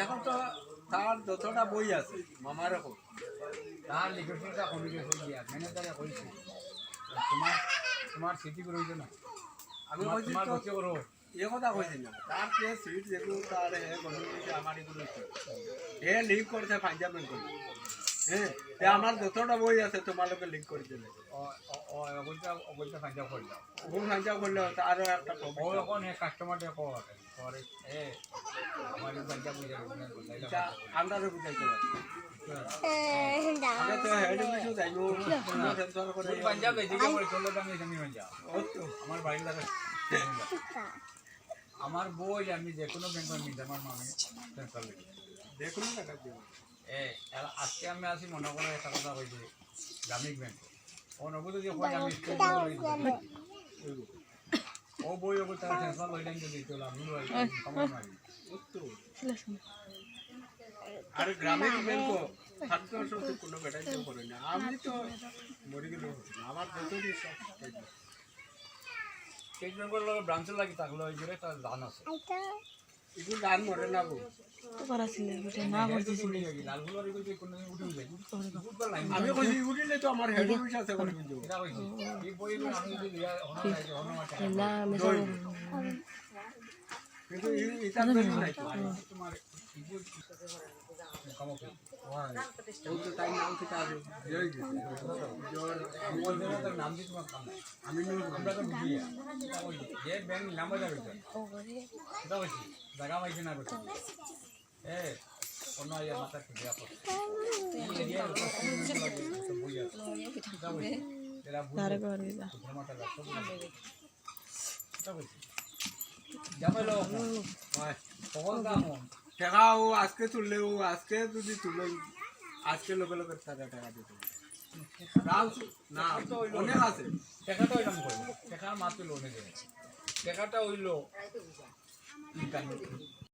এখন তো তার যতটা বই আছে মামার এখন তার লিখেছিটা কমে গেছে গিয়া ম্যানেজারে কইছে তোমার তোমার সিটি রইছে না আমি কইছি তোমার তো বসে করো এ কথা কইছি না তার যে সিট যেগুলো তার আমার এগুলো এ লিঙ্ক করছে পাঞ্জাব ব্যাংক হ্যাঁ আমার যতটা বই আছে তোমালোকে লিঙ্ক করে দিলে অবৈধ পাঞ্জাব করে দাও ওগুলো পাঞ্জাব করলে আরো একটা ও এখন কাস্টমার করে আমার পাঞ্জাব বুঝে আন্দাজে বুঝাইতে পারছি আগে তো হেড অফিসে যাইবো সেন্সর করে পাঞ্জাব এদিকে করে চলে আমি জানি পাঞ্জাব আমার বাড়ির লাগে আমার বই আমি যে কোনো ব্যাংকের নিতে আমার মামে সেন্ট্রাল দেখুন টাকা দিব আজকে আমি আসি মনে করে একটা কথা কইছি গ্রামীণ ব্যাংক ও নগদ দিয়ে আমি ও বই ওগুলো তারা সেন্ট্রাল লইলেন যদি চলে আমি সময় নাই আর গ্রামীণ ব্যাংক ছাত্র কোনো বেটাই তো করে না আমি তো মরে গেল আমার যতই সব স্টেট ব্যাংকের লগে ব্রাঞ্চের লাগি থাকলে ওই জন্য তার দান আছে এগুলো গান মরে না গো আমি কইছি উঠিলে তো আমার হেড অফিস আছে করে কিন্তু কিন্তু এটা তো নাই তো তোমার তো তাই নাম থেকে আছে নাম দিয়ে তোমার কাম নাই আমি আমরা তো বুঝি যে ব্যাংক নাম্বার যাবে সেটা হয়েছি জায়গা পাইছে না করছে অন্য ইয়ে মাথা খুঁজে আপো টাকাও আজকে তুললেও আজকে যদি তুলে আজকে লোকে লোকের টাকা দিতে না অনেক আছে টাকাটা ওইরকম করবো টাকার মাত্র লোনে দেবে টাকাটা হইলো